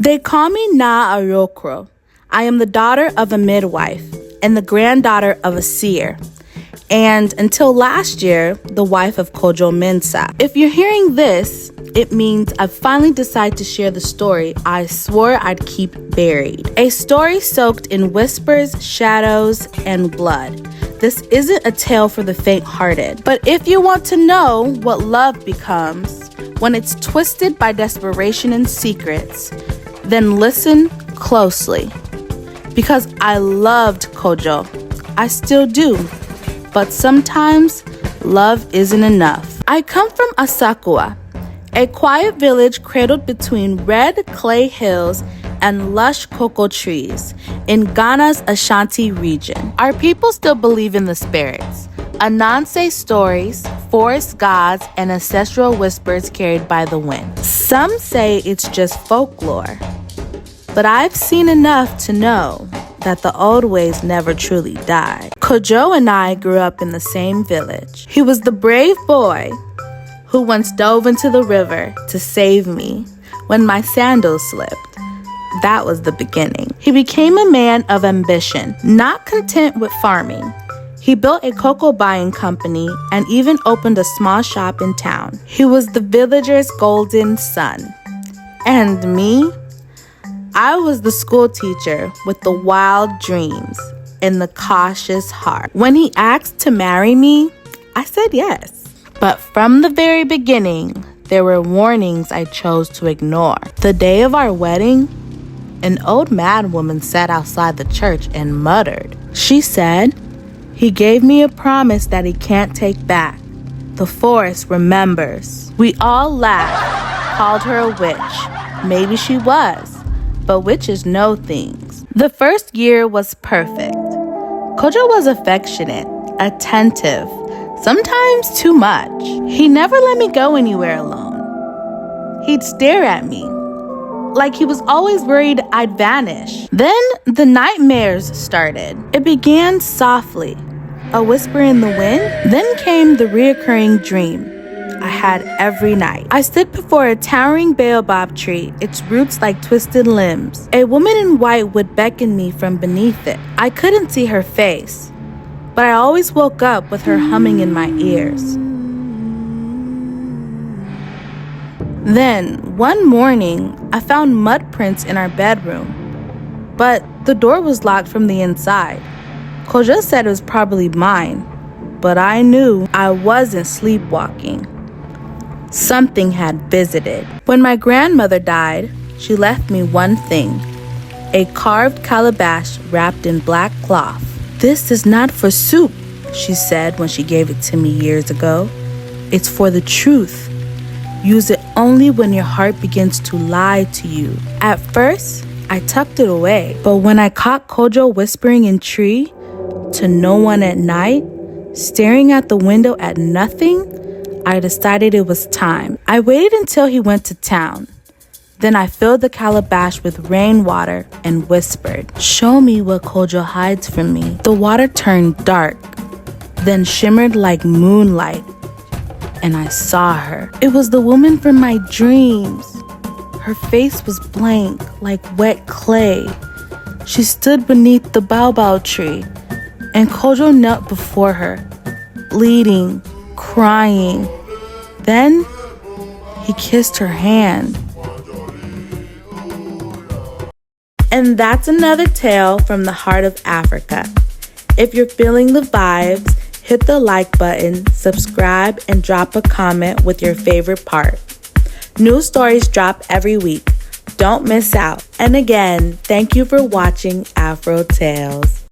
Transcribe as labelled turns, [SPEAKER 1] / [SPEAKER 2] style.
[SPEAKER 1] They call me Na Arokro. I am the daughter of a midwife and the granddaughter of a seer. And until last year, the wife of Kojo Mensa. If you're hearing this, it means I've finally decided to share the story I swore I'd keep buried. A story soaked in whispers, shadows, and blood. This isn't a tale for the faint-hearted. But if you want to know what love becomes when it's twisted by desperation and secrets, then listen closely. Because I loved Kojo. I still do. But sometimes love isn't enough. I come from Asakua, a quiet village cradled between red clay hills and lush cocoa trees in Ghana's Ashanti region. Our people still believe in the spirits, Ananse stories, forest gods, and ancestral whispers carried by the wind. Some say it's just folklore, but I've seen enough to know that the old ways never truly died. Kojo and I grew up in the same village. He was the brave boy who once dove into the river to save me when my sandals slipped. That was the beginning. He became a man of ambition, not content with farming. He built a cocoa buying company and even opened a small shop in town. He was the villager's golden son. And me? I was the school teacher with the wild dreams and the cautious heart. When he asked to marry me, I said yes. But from the very beginning, there were warnings I chose to ignore. The day of our wedding, an old madwoman sat outside the church and muttered. She said, "He gave me a promise that he can't take back. The forest remembers." We all laughed, called her a witch. Maybe she was. But witches know things. The first year was perfect. Kojo was affectionate, attentive, sometimes too much. He never let me go anywhere alone. He'd stare at me, like he was always worried I'd vanish. Then the nightmares started. It began softly, a whisper in the wind. Then came the reoccurring dream I had every night. I stood before a towering baobab tree, its roots like twisted limbs. A woman in white would beckon me from beneath it. I couldn't see her face, but I always woke up with her humming in my ears. Then, one morning, I found mud prints in our bedroom, but the door was locked from the inside. Kojo said it was probably mine, but I knew I wasn't sleepwalking. Something had visited. When my grandmother died, she left me one thing, a carved calabash wrapped in black cloth. "This is not for soup," she said when she gave it to me years ago. "It's for the truth. Use it only when your heart begins to lie to you." At first, I tucked it away, but when I caught Kojo whispering in tree to no one at night, staring out the window at nothing, I decided it was time. I waited until he went to town. Then I filled the calabash with rainwater and whispered, "Show me what Kojo hides from me." The water turned dark, then shimmered like moonlight, and I saw her. It was the woman from my dreams. Her face was blank, like wet clay. She stood beneath the baobab tree, and Kojo knelt before her, bleeding, crying. Then he kissed her hand. And that's another tale from the heart of Africa. If you're feeling the vibes, hit the like button, subscribe, and drop a comment with your favorite part. New stories drop every week. Don't miss out. And again, thank you for watching Afro Tales.